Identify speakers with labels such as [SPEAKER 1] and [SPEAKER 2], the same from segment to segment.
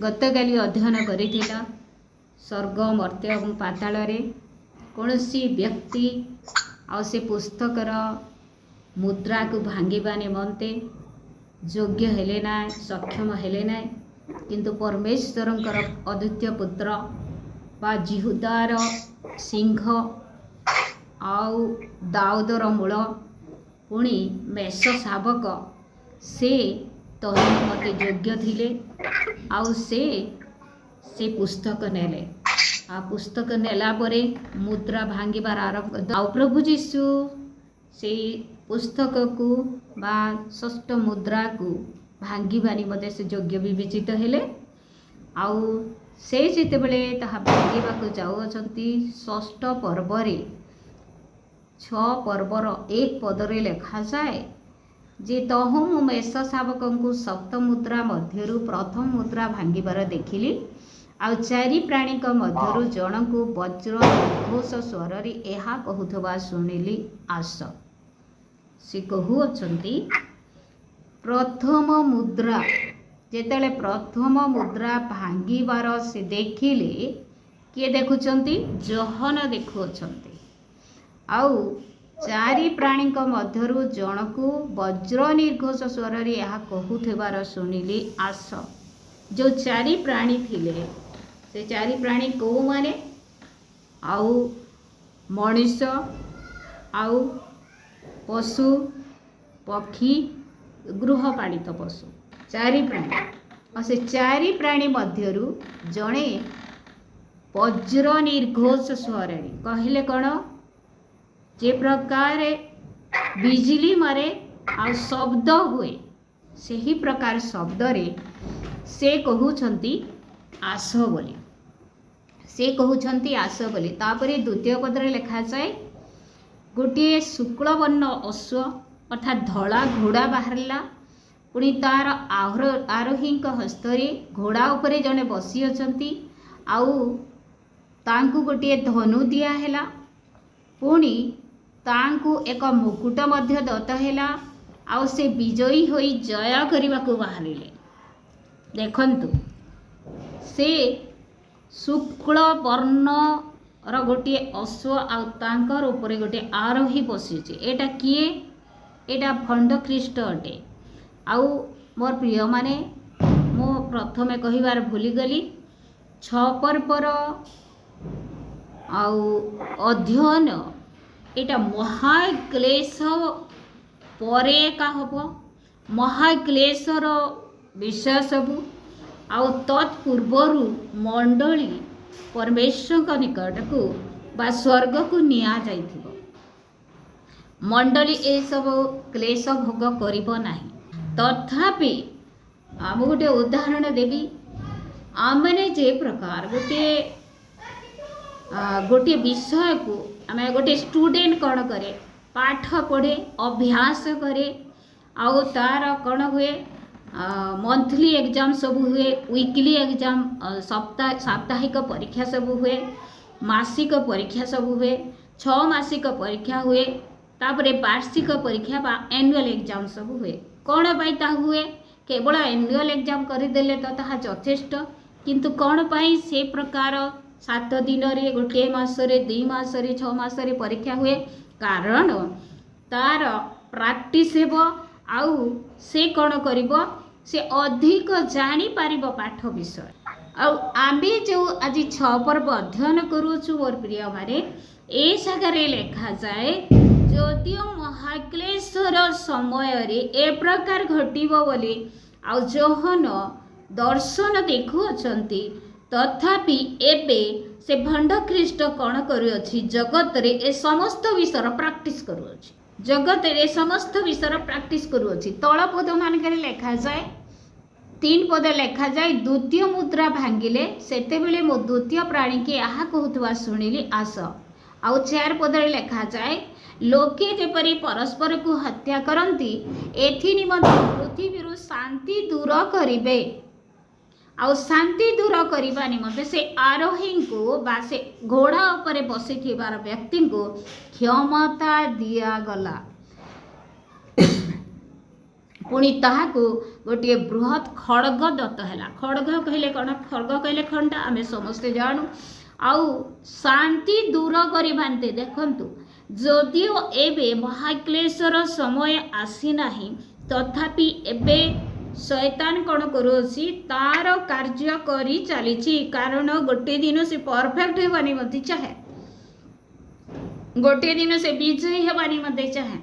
[SPEAKER 1] गतकाली अध्ययन करिथिला स्वर्ग मर्त्य और पाताल कौनसी व्यक्ति आ से पुस्तकर मुद्रा को भांगिबा निमंते योग्य हेले ना सक्षम हेले ना किंतु परमेश्वरंकर अद्वितीय पुत्र बा जिहुदार सिंह आउ दाऊदर मूल पुणी मेष शावक से तही मते योग्य थिले आउ से पुस्तक नेले आ पुस्तक नेला परे मुद्रा भांगिबार आरंभ आउ प्रभु जीशु से पुस्तक को बा षष्ठ मुद्रा को भांगिबा निमते से योग्य विवेचित हेले आउ से जेते बेले ताहा भांगिबा को जाउछंती षष्ठ पर्व रे 6 पर्वर 1 पदरे लिखा जाए जे तहु मु मेष शावक को सप्त मुद्रा मध्यरु प्रथम मुद्रा भांगिबार देखिली आ चारि प्राणी मध्यरु जन को वज्र घोष स्वर रे एहा कहूथबा सुनिली आस से कहूअछंती प्रथम मुद्रा जेतेले प्रथम मुद्रा भांगिबार से देखिले किए देखुचंती जहन देखुअछंती आउ चारि प्राणी मध्यरु जन को वज्र निर्घोष स्वर रे यह कहूथबार सुनिली आस जो चारि प्राणी थिले से चारि प्राणी को माने आउ मनुष्य आउ पशु पक्षी गृहपालित पशु चारि प्राणी और से चारि प्राणी मध्यरु जणे वज्र निर्घोष स्वर रे कहले कौन जे प्रकार बिजली मारे आ शब्द हुए सही प्रकार शब्द रे से कहउछंती आस बोली से कहउछंती आस बोली तापरे द्वितीय पद रे लिखा जाए गोटे शुक्ल वर्ण अश्व अर्थात धला घोड़ा बाहरला पुणी तार आरोही हस्त रे घोड़ा उपरे जने बसी अछंती आउ तांकु गोटे धनु दिया हैला पुणी तांकु एक मुकुट मध्य दत्त हैला आउ से विजयी होई जय करने को बाहरिले देखंतु से शुक्ल वर्ण र गोटे अश्व आउ तांकर ऊपर गोटे आरोही बसी एटा किए एटा भंडख्रीष्ट अटे आउ मोर प्रिय माने मो प्रथमे कहिबार भूली गली 6 पर्वर आउ अध्ययन एटा महाक्लेश परे का हबो महाक्लेशर विषय सबू आउ तत्पूर्वरु मंडली परमेश्वर निकट को बा स्वर्ग को निया जाइथिबो मंडली ए सब क्लेश भोग करिबो नाही तथापि आम गोटे उदाहरण देवी आमने जे प्रकार गोटे विषय को आम गोटे स्टूडेंट कौन करे पाठ पढ़े अभ्यास करे आउ तार कौन हुए मंथली एग्जाम सब हुए वीकली एग्जाम साप्ताहिक परीक्षा सब हुए मासिक परीक्षा सब हुए 6 मासिक परीक्षा हुए तापरे वार्षिक परीक्षा बा एनुअल एग्जाम सब हुए कौन पाई ता हुए केवल एनुअल एग्जाम करदेले तो ताहा यथेष्ट किंतु कौन पाई से प्रकार 7 दिन रे गोटे मासरे 2 मासरे 6 मासरे परीक्षा हुए कारण तार प्रैक्टिस हेबो आउ से कौन करिबो से अधिक जानी पारिबो पाठ विषय आउ आमे जो आज 6 पर्व अध्ययन करूछु मोर प्रिय माने ए जगह लिखा जाए जदियो महाक्लेशर समय रे ए प्रकार घटिबो बोली आउ जोहन दर्शन देखु अछंती तथापि एबे से भंडख्रीष्ट कौन करुअछि जगत रे ए समस्त विषय प्रैक्टिस करुअछि जगत रे समस्त विषय प्रैक्टिस करुअछि तळ पद मानकर लिखा जाए 3 पद लिखा जाए द्वितीय मुद्रा भांगिले सेते बेले मो द्वितीय प्राणी के आहा कहूतबा सुनिली आस आउ 4 पद रे लिखा जाए लोके जेपरि परस्पर को हत्या करंती एथि निमंते पृथ्वी शांति दूर करिबे आउ शांति दूर करने निमंते से आरोही को बा से घोड़ा उपरे बसी थिबार व्यक्ति को क्षमता दिया गला पुणी ताहाकु गोटे बृहत खड़ग दत्त है। खड़ग कहले कौन? खड़ग कहले खंडा, आम समस्ते जानू। आउ शांति दूर करते देखु जदिओ एबे महाक्लेशर समय आसी नाही, तथापि एबे शैतान कौन करुछि? तार कार्य करी चली। कारण गोटे दिन से परफेक्ट हेबानी मते चाहे, गोटे दिन से विजयी हेबानी मते चाहे,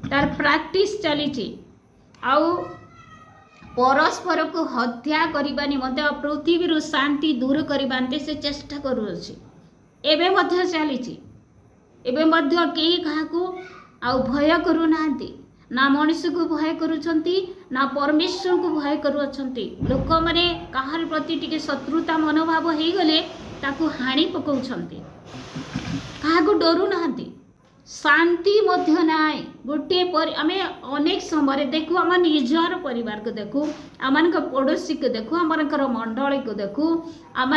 [SPEAKER 1] तार प्रैक्टिस चली। आउ परस्पर को हत्या करबा निमंते पृथ्वी शांति दूर करबांते से चेष्टा करुछि। एबे मध्य चली। एबे मध्य केही काहाकू आउ भय करू नांती, ना मनुष्य को भय करुछंती, ना परमेश्वर को भय करुछंती। लोक माने काहार प्रति टिके शत्रुता मनोभाव हेई गले ताकू हानि पकाउछंती, काहाकू डरू नांती। शांति मध्य नाय। गोटे आमे अनेक समय देखू, आम निजर परिवार को देखू, आम पड़ोसी को देखू, आम मंडली को देखू, आम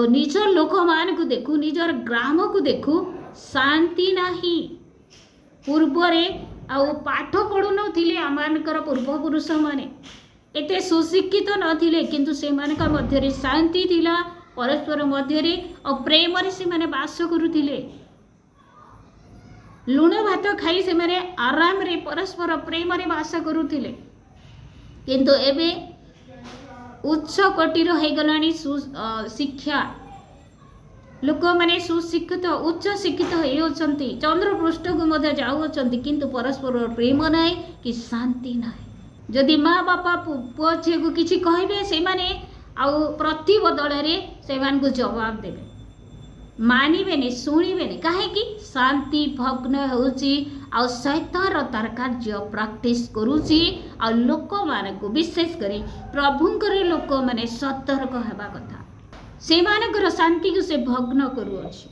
[SPEAKER 1] निज लोक मान को देखू, निजर ग्राम को देखू, शांति नाही। पूर्वरे आउ पाठ पढ़ु नथिले आमानकर पूर्वपुरुष माने एते सुशिक्षित नथिले, किंतु से मानका मध्यरे शांति थिला, परस्पर मध्यरे और प्रेम रे से माने वास करुथिले। लुण भात खाई से माने आराम रे परस्पर प्रेम रे वास करुथिले। किंतु एबे उच्च कोटिर हे गलानी शिक्षा, लोक माने सुशिक्षित उच्च शिक्षित होती, चंद्र पृष्ठ को मध्य जाऊँच, किंतु परस्पर प्रेम ना कि शांति ना। जदि माँ बापा पुओ झी को किसी कहे से माने आउ प्रति बदल से जवाब देवे, मानबेनि शुणबेनि, कहीं शांति भग्न होउची। आ शैतान तार कार्य प्रैक्टिस करुची। आ लोक मानक विशेष करी प्रभुंकर लोक माने सतर्क हेबा कथा, से मानकर शांति को से भग्न करुअछि।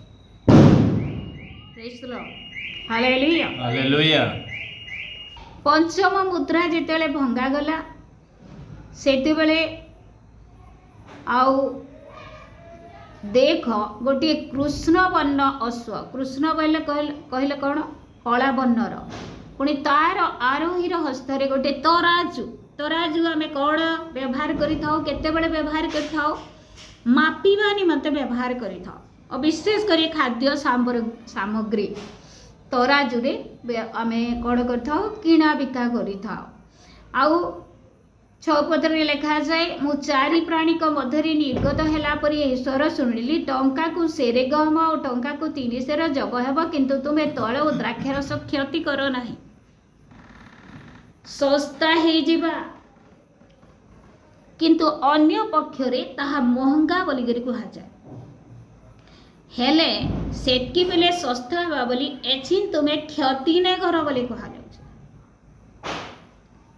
[SPEAKER 1] Praise the Lord, hallelujah hallelujah. पंचम मुद्रा जेतेले भंगा गला, सेते बेले आउ देख गोटे कृष्ण वर्ण अश्व, कृष्ण बोले कहले कौन? कला वर्णर। पुणी तार आरोहीर हस्तरे गोटे तराजू, तराजू आम कौन व्यवहार करते व्यवहार कर मापिबा निमंते व्यवहार कर, विशेष कर खाद्य सामग्री तराजू रे आम कौन कर किणा बिका कर। छपदरे लिखा जाए, मु चारि प्राणी मध्य निर्गत है यह स्वर शुणिली, टंका को सेरे गहम और टंका को 3 सेर जब हेब, किंतु तुमे तैल और द्राक्षारस क्षति कर नाही, सस्ता हो जिबा, किंतु अन्य पक्षरे ताहा महंगा बोली कहा जाए। हेले सेतकी बेले सस्ता हेबा बोली एछिन तुमे क्षति नै कर बोली कहा जाउछ।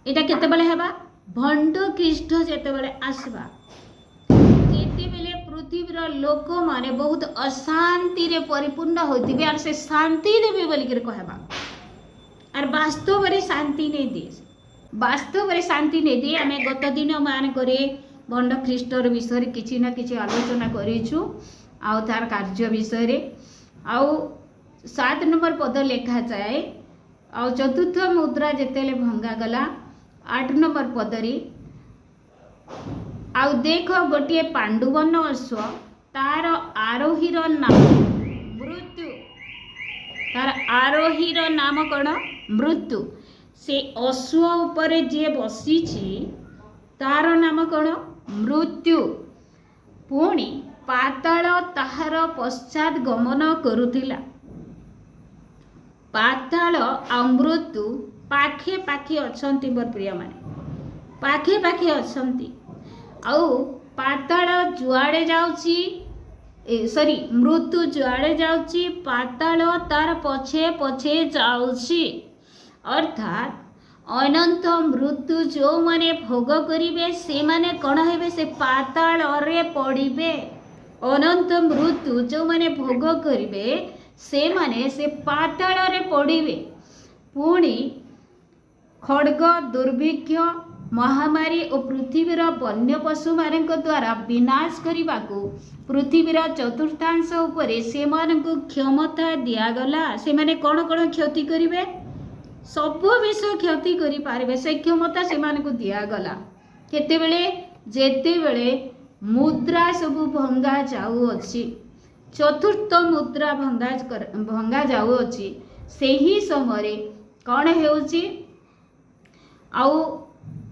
[SPEAKER 1] एटा केते बेले हेबा? भंड ख्रीष्ट जेतेबेले आसबा, जेतेबेले पृथ्वीर लोक माने बहुत अशांति रे परिपूर्ण होतिबे, आर से शांति देबे बोली के कहबा, आर वास्तव रे शांति नै दे, वास्तव रे शांति नै दे। आमे गत दिन मान करे भंड ख्रीष्टर विषय किछि ना किछि आलोचना करिछु, आ तार कार्य विषय रे। आउ 7 नंबर पद लिखा जाए, आ चतुर्थ मुद्रा जेतेले भंगा गला 8 नंबर पदरी, आउ देख गोटे पांडुवन अश्व, तार आरोहीर नाम मृत्यु, तार आरोहीर नाम कौन? मृत्यु। से अश्व उपरे जे बसी तार नाम कौन? मृत्यु। पुणी पाताल ताहार पश्चात गमन करुथिला। पाताल आ मृत्यु पाखे पाखे अछंती, मोर प्रिय माने पाखे पाखे अछंती। आउ पाताल जुआड़े जाउची, सॉरी मृत्यु जुआड़े जाउची, पाताल तार पछे पछे जाउची। अर्थात अनंत मृत्यु जो माने भोग करिवे से माने कौन हेबे? से पाताल रे पड़िबे। अनंत मृत्यु जो माने भोग करिवे से माने से पाताल रे पड़िबे। पुणी खड्ग, दुर्भिक्ष, महामारी और पृथ्वीर वन्य पशु मान द्वारा विनाश करने को पृथ्वीर चतुर्थांश उपरे से क्षमता दिगला। से माने कौन कौन क्षति करेंगे? सब विषय क्षति करें से क्षमता से दिगला केतेबेले जेतेबेले मुद्रा सब भंगा जाऊँगी चतुर्थ मुद्रा भंगा जाऊँगी से ही समय कौन होउची आउ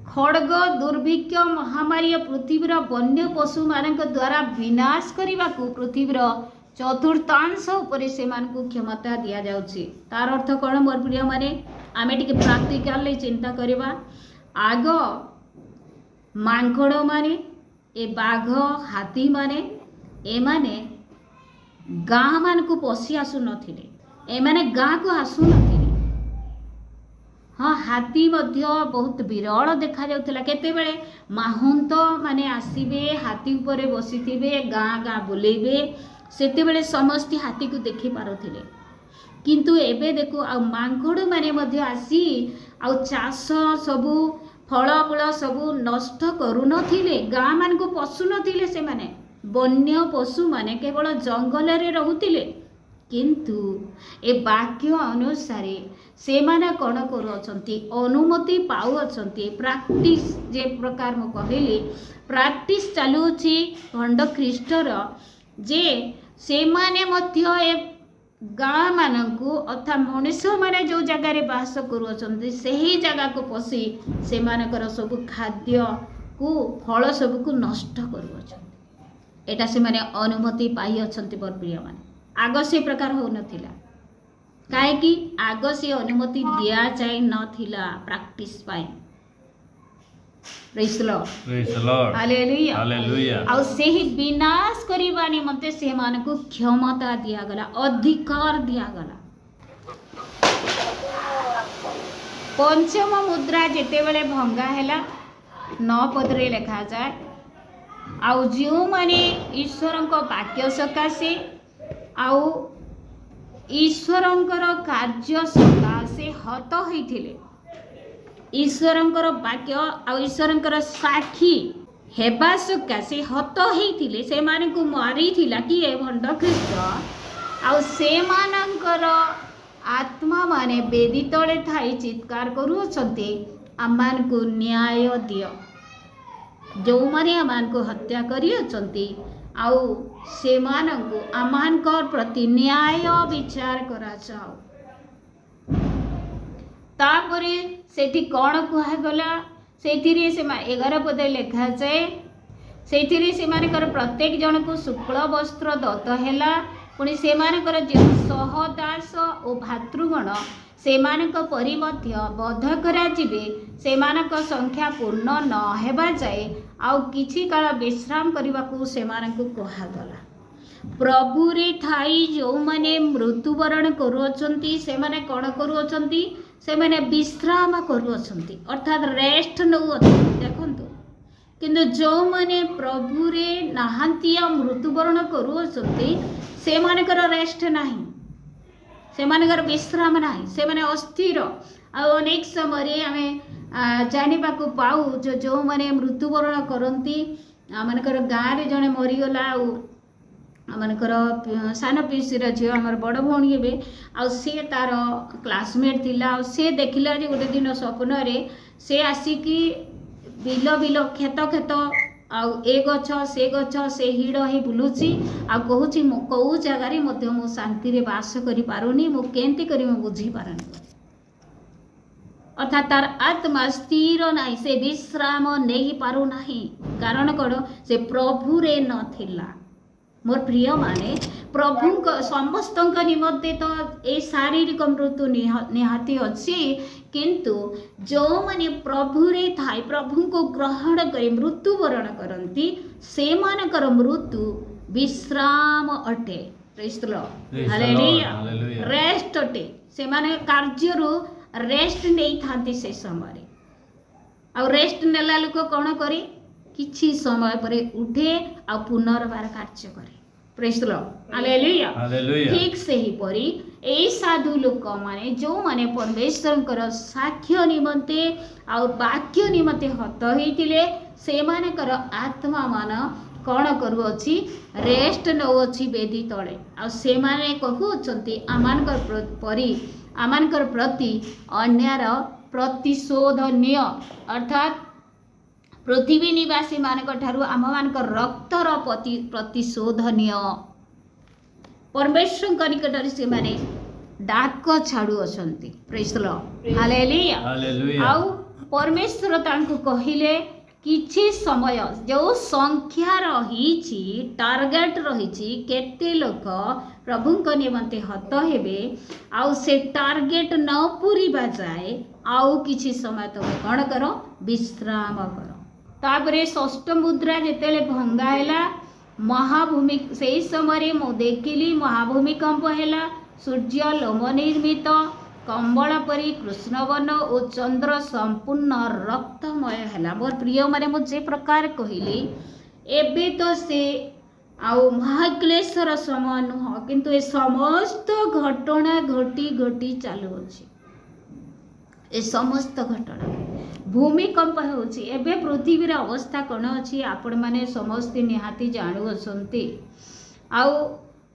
[SPEAKER 1] खड़ग दुर्भिक्ष महामारी पृथ्वीर वन्य पशु मान द्वारा विनाश करने को पृथ्वीर चतुर्थांश उपर से क्षमता दि जाउची। तार अर्थ कौन मोर प्रिय माने आमे टिके प्राक्टिकल चिंता करवा। आग मांकड़ माने ए बाघ हाथी माने एमाने गाँ मान को पशि आसु नथिले एमाने गाँ को आसु नथिले। हाँ हाथी मध्य बहुत विरल देखा जाउथला केतेबेले माहुंत माने आसीबे हाथी ऊपर बसिथिबे गाँ गाँ बुलेबे सेतेबेले समस्त हाथी को देखि पारुथिले किंतु एबे देखो आ मांकड़ माने मध्य आसी आ चाष सबु फल फल सबु नष्ट करू नथिले गाँ मान को पशु नथिले से माने वन्य पशु माने केवल जंगल रे रहुथिले किंतु ए वाक्य अनुसार से माने कौन करुछंती अनुमति पाउछंती प्रैक्टिस जे प्रकार मु कहली प्रैक्टिस चालुछि खंड ख्रीष्टर जे से माने मध्य ए गाँ मानकु अर्थात मनुष्य माने जो जगार बास करुछंती सही जगह को पशि से मानकर सब खाद्य को फल सब को नष्ट करुछंती एटा से माने अनुमति पाई अछंती बर प्रिय माने आग से प्रकार हो नथिला काहेकि आग से अनुमति दिया जाए नथिला प्रैक्टिस पाई। Praise the Lord hallelujah hallelujah. आ से ही विनाश करिबा निमंते से मानकु क्षमता दिया गला अधिकार दिया गला। पंचम मुद्रा जेतेबेले भंगा हैला 9 पद रे लिखा जाए आउ जो माने ईश्वरंक वाक्य सकाशे आउ ईश्वरंकर कार्य सकाशे हत होइथिले ईश्वरंकर वाक्य आउ ईश्वरंकर साक्षी हेबा सकाशे हत होइथिले से माने को मारिथिला कि ए भंड ख्रीष्ट आउ से मानकर आत्मा माने बेदी तळे थाई चित्कार करूछंती आमान को न्याय दियो जो माने आमान को हत्या करियछंती आउ से मानकु आमानकर प्रति न्याय विचार करा जाओ। तापरे सेठी कौन कहगला सेथिरे से 11 पद लिखा जाए सेथिरे से मानकर प्रत्येक जन को शुक्ल वस्त्र दत्त हैला पुणी से मानकर जो सहदास और भातृगण से मानक परि मध्य बध करा जिवे से मानक संख्या पूर्ण न हेबा जाए आउ किछि काल विश्राम करने को से मानकु कहगला। प्रभु रे थाई जो माने मृत्युवरण करुछंती से माने कौन करुछंती से माने विश्राम करुछंती अर्थात रेस्ट नउछंती देखंतु किंतु जो माने प्रभु रे नाहांतिया मृत्युवरण करुछंती से मानकर रेस्ट नाही से मानकर विश्राम नाही से माने अस्थिर आ अनेक समय आमे जानिबा को पाऊ जो माने मृत्युवरण करती आमनकर गाँव रे जने मरीगला आमनकर सान पीसीर झील आमर बड़ भौणी हे आ से तार क्लासमेट थिला से देखिला जे गोटे दिन स्वप्न रे से आसिकी बिल बिल खेत खेत आउ ए गछ से हिड़ ही बुलुची आ कहूची मो कौ जगार मध्य मु शांति रे बास करि पारुनी मु केंती करी मु बुझी पारनी अर्थात तार आत्मा स्थिर नाही से विश्राम नहीं पारु नाही कारण कौन से प्रभु रे नथिला। मोर प्रिय माने प्रभु समस्त निमंते तो ए शारीरिक मृत्यु निहाती अच्छी किंतु जो माने प्रभु रे थाई प्रभु को ग्रहण करी मृत्युवरण करती से मानकर मृत्यु विश्राम अटे। Praise the Lord hallelujah rest अटे से माने कार्यरु रेस्ट नहीं थांती से समय आ रेस्ट नेला लोक कौन करे किछि समय पर उठे आ पुनर्बार कार्य करे। प्रेज द लॉर्ड हालेलुया ठीक से ही परी ए साधु लोक माने जो माने परमेश्वरंकर साक्ष्य निमंते आ वाक्य निमंते हत होइतिले से मानकर आत्मा मान कौन करुअछि रेस्ट नउछि बेदी तळे आ से माने कहउछंती आमानकर परी आमानकर प्रति अन्यार प्रतिशोध निय अर्थात पृथ्वी निवासी मानक ठारू आम मानकर रक्तर प्रतिशोध निय परमेश्वर निकट से माने डाक छाड़ू अछंती प्रेज द लॉर्ड हालेलुया आउ परमेश्वर तांको कहिले किछि समय जो संख्या रही टार्गेट रही केते लोक प्रभु को निमंते हत हेबे आउ से टार्गेट न पूरीबा जाए आउ किछि समय तुम कौन करो विश्राम करो तापरे षष्ठ मुद्रा जेतेले भंगा हैला महाभूमि से समय मु देखिली महाभूमिकंप हैला सूर्य लोम निर्मित कंबल परी कृष्णवन और चंद्र संपूर्ण रक्तमय है मोर प्रिय माने मुझे प्रकार कहली एबे तो से आउ महाक्लेशर समय नुह किंतु ए समस्त घटना घटी घटी चालू अछि ए समस्त घटना भूमिकंप होछि एबे पृथ्वीर अवस्था कौन अछि आपण माने समस्त निहाती जाणु अछंती आउ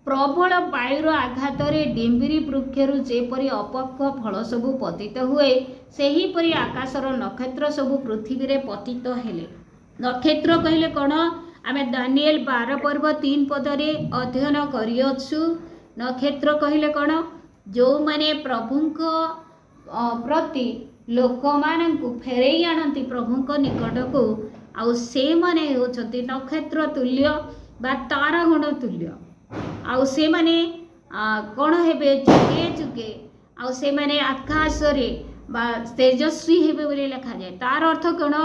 [SPEAKER 1] प्रबल वायुर आघात डिम्बिरी वृक्षर जेपरी अपक्व फल सबू पतित हुए सेहीपरि आकाशर नक्षत्र सबू पृथ्वी रे पतित हेले नक्षत्र कहले कौन आमे दानिएल 12 पर्व 3 पदरे अध्ययन करियछु नक्षत्र कहले कौन जो माने प्रभुंको प्रति लोक मानंकु फेरई आनंती प्रभुंको निकट को आउ से माने होचंती नक्षत्र तुल्य बा तारागण तुल्य आउ से माने कौन हेबे जुगे जुगे आउ से माने आकाश रे बा तेजस्वी हेबे बोली लिखा जाए तार अर्थ कौन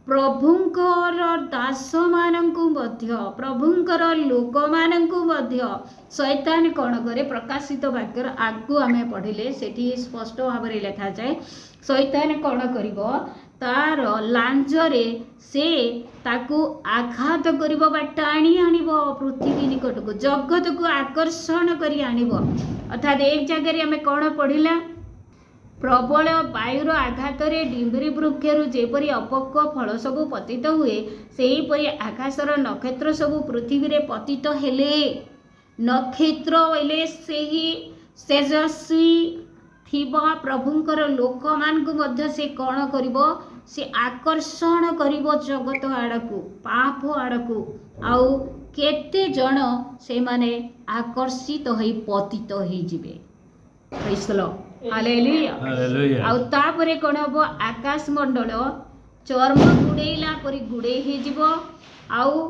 [SPEAKER 1] प्रभुंकर दास मानंकु मध्य प्रभुंकर लोक मानंकु मध्य शैतान कौन करे प्रकाशित वाक्यर आगु आमे पढ़िले सेठी स्पष्ट भाव रे लिखा जाए शैतान कौन करिवो तार लांजरे से ताकू आघात करिवो बा टाणी आनिबो पृथ्वी निकट को जगत को आकर्षण करी आनिबो अर्थात एक जगह आमे कौन पढ़िला प्रबल वायुर आघात डिम्बिरी वृक्षर जेपरी अपक्व फल सबू पतित हुए सेहीपरि आकाशर नक्षत्र सबू पृथ्वी रे पतित हेले नक्षत्र बोले सेही तेजस्वी थिबा प्रभुंकर लोक मान को मध्य से कौन करिवो से आकर्षण करिवो जगत आड़कू पाप आड़कू आउ केते जन से माने आकर्षित होई पतित होई जिवे प्रेज द लॉर्ड हालेलुया आउ तापरे कोन हबो आकाश मंडल चर्म गुडेइला परि गुडे हे जिवो आउ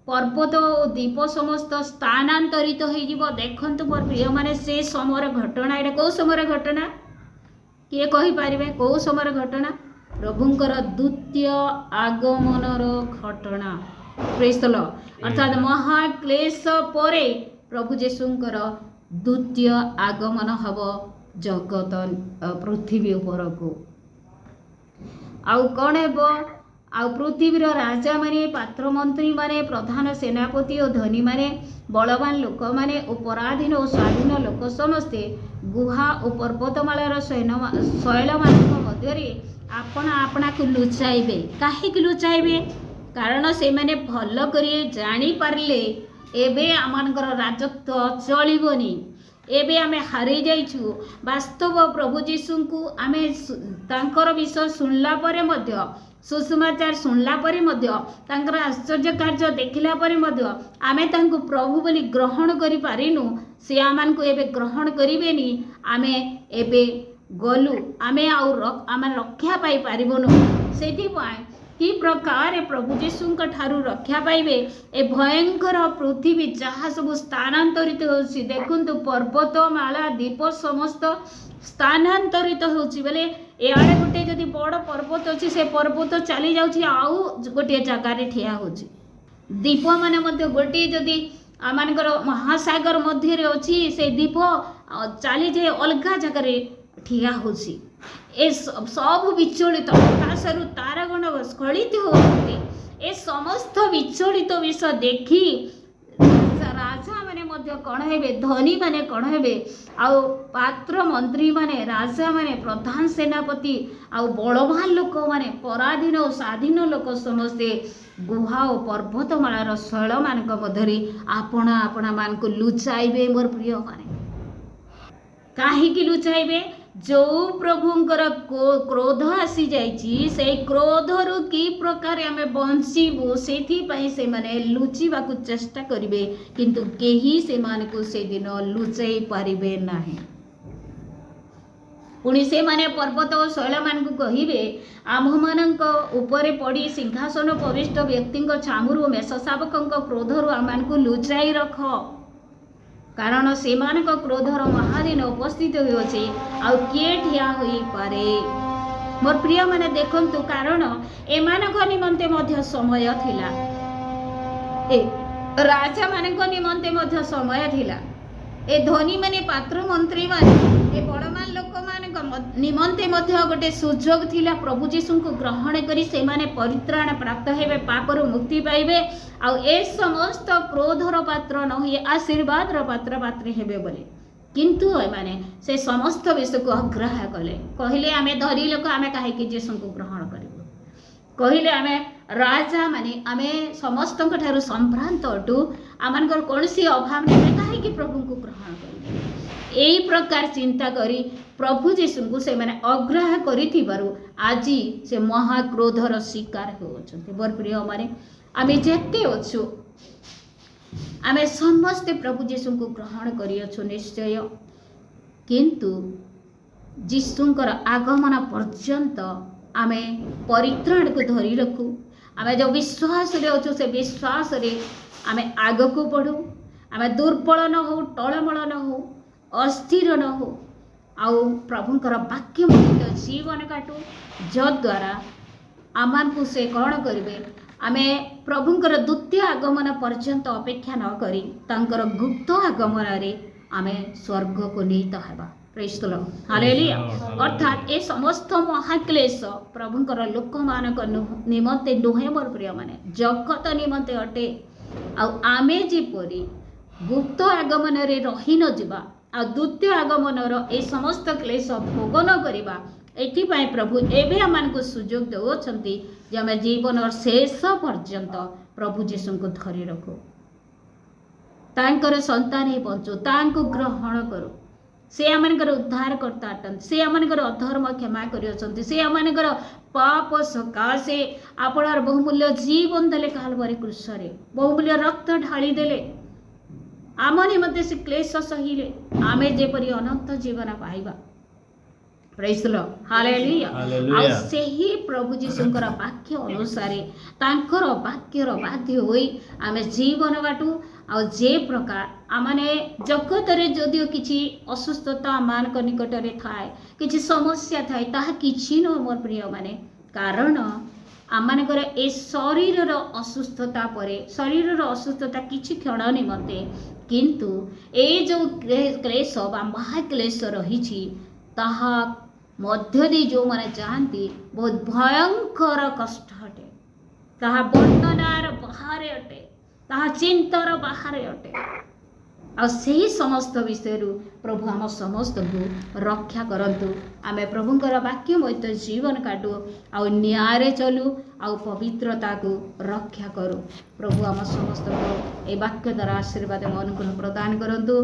[SPEAKER 1] पर्वत और द्वीप समस्त स्थानांतरित हो जिवो देखंतु मोर प्रिय माने से समर घटना एटा को समर घटना किए कहि पारिबे को समर घटना प्रभुंकर द्वितीय आगमनर घटना प्रेज द लॉर्ड अर्थात महाक्लेश परे प्रभु येशुंकर द्वितीय आगमन हबो जगत पृथ्वी उपर को आउ कौन हेबो आउ पृथ्वीर राजा माने पात्र मंत्री माने प्रधान सेनापति और धनी माने बलवान लोक माने और पराधीन और स्वाधीन लोक समस्ते गुहा और पर्वतमालार शैल मान मध्य आपण आपना को लुचाइबे काहे कि लुचाइबे कारण से माने भल करी जानी पारले एबे आमानकर राजत्व चलिबोनी एबे आमे हारी जाइछु वास्तव प्रभु यीशु को आमे तांकर विषय सुनला परे मध्य सुसमाचार सुनला परे मध्य तांकर आश्चर्य कार्य देखिला परे मध्य आमे तांको प्रभु बोली ग्रहण करि पारिनु से आमान को एबे ग्रहण करिबेनी आमे एबे गलु आमे आमे रक्षा पाई पारिबनु सेठी पाए कि प्रकार प्रभु यीशु ठारू रक्षा पाइबे ए भयंकर पृथ्वी जहाँ सब स्थानांतरित होछि देखंतु पर्वत माला द्वीप समस्त स्थानांतरित होछि बेले एआडे गोटे जदि बड़ पर्वत अछि से पर्वत चली जाउछि आउ गोटे जगह रे ठिया होछि द्वीप माने मध्य गोटे जदि आमानकर महासागर मध्य रे अछि से द्वीप चली जे अलगा जगह रे ठिया होछि ए सब विचलित आकाशरु तारागण स्खलित होते ए समस्त विचलित विषय देखी राजा माने मध्य कौन हेबे धनी माने कौन हेबे आउ पात्र मंत्री माने राजा माने प्रधान सेनापति आउ बलवान लोक माने पराधीन और स्वाधीन लोक समस्ते गुहा और पर्वतमालार शैल मान मध्य आपणा मान को लुचाइबे मोर प्रिय माने काहे कि लुचाइबे जो प्रभुंकर क्रोध आसी जाइछि से क्रोधरु कि प्रकार आमे बंचिबु सेथिपाई से माने लुचिबाकु चेष्टा करिवे किंतु केही से मानकु से दिन लुचै पारिबे नाही। पुणी से माने पर्वत और शैल मान को कहिबे आम्भमानंक उपरे पड़ी सिंहासन उपविष्ट व्यक्ति छामुरु मेष शावकंक क्रोधरु आमानकु लुचाई रख कारण से मानक क्रोधर महादिन उपस्थित होइछे आउ किए ठिया होई पारे। मोर प्रिय माने देखंतु कारण एमानक निमंते मध्य समय थिला ए राजा मानक निमंते मध्य समय थिला ए धनी माने पात्र मंत्री माने ए बड़मान लोक माने निमंते मध्य गोटे सुजोग थिला प्रभु जीशु को ग्रहण करी से माने परित्राण प्राप्त हेबे पापरु मुक्ति पाइबे आउ ए समस्त क्रोधर पात्र न होई आशीर्वादर पात्र पात्री हेबे बोले किंतु माने से समस्त विषय को अग्राह्य कले कहिले आमे धरी लोक आमे काहे कि जीशु को ग्रहण करिबो कहिले आमे राजा माने आमे समस्त ठारू संभ्रांत अटू आमानकर कोनसी अभाव नै काहे कि प्रभु को ग्रहण करिबो एई प्रकार चिंता करी प्रभु जीशु को से माने अग्राह्य करिथिबारु आजी से महाक्रोधर शिकार होउछन्ते। बर प्रिय माने आमे जेते अछु आमे समस्त प्रभु जीशु को ग्रहण करियछु निश्चय किंतु जीशुंकर आगमन पर्यंत आमे परित्राण को धरी रखू आमे जो विश्वास रे अछु से विश्वास रे आमे आग को बढ़ू आमे दुर्बल न हो टळमळ न हो अस्थिर न हो आउ प्रभुंकर वाक्य मुक्त जीवन काटू जद्वारा आमान को से कौन करिवे आमे प्रभुंकर द्वितीय आगमन पर्यंत अपेक्षा न करी तांकर गुप्त आगमन रे आमे स्वर्ग को नीत हेबा। Praise the Lord hallelujah. अर्थात ए समस्त महाक्लेश प्रभुंकर लोक मानक निमंते नुहे मोर प्रिय माने जगत निमंते अटे आ आमे जेपरी गुप्त आगमन रे रही न जिबा आ द्वितीय आगमन ए समस्त क्लेश भोग न करिबा एथिपाई प्रभु एबे आमानकु सुजोग देउछन्ति जे आमे जीवन शेष पर्यंत प्रभु जीशु को धरी रखू तांकर संतान ही बंचू तांको ग्रहण करू से आमानकर उद्धार करता अटन से आमानकर अधर्म क्षमा करियछन्ति से आमानकर पाप सकाशे आपणार बहुमूल्य जीवन देले कालवरी क्रूसरे बहुमूल्य रक्त ढाली देले आम निमंते से क्लेश सहिले आमे जेपरी अनंत जीवन पाइबा। Praise the Lord hallelujah. आ सेही प्रभु जीशुंकर वाक्य अनुसार तांकर वाक्यर बाध्य होई आमे जीवन बाटू आ जे प्रकार आमाने जगत रे जदियो किछि असुस्थता मान निकट रे थाए किछि समस्या थाए ताहा किछि न मोर प्रिय माने कारण आमानकर ए शरीर असुस्थता परे शरीर असुस्थता किछि क्षण निमंते किंतु ए जो क्लेश बा महाक्लेश रही ताहा मध्य दे जो माने जानती बहुत भयंकर कष्ट अटे ताहा वर्णनार बाहर अटे ताहा चिंतार बाहर अटे आ सही समस्त विषय प्रभु आम समस्त को रक्षा करंतु आमे प्रभुंकर वाक्य मत जीवन काटू आ न्याय चलू आ पवित्रता को रक्षा करू। प्रभु आम समस्त को ए वाक्य द्वारा आशीर्वाद अनुग्रह प्रदान करंतु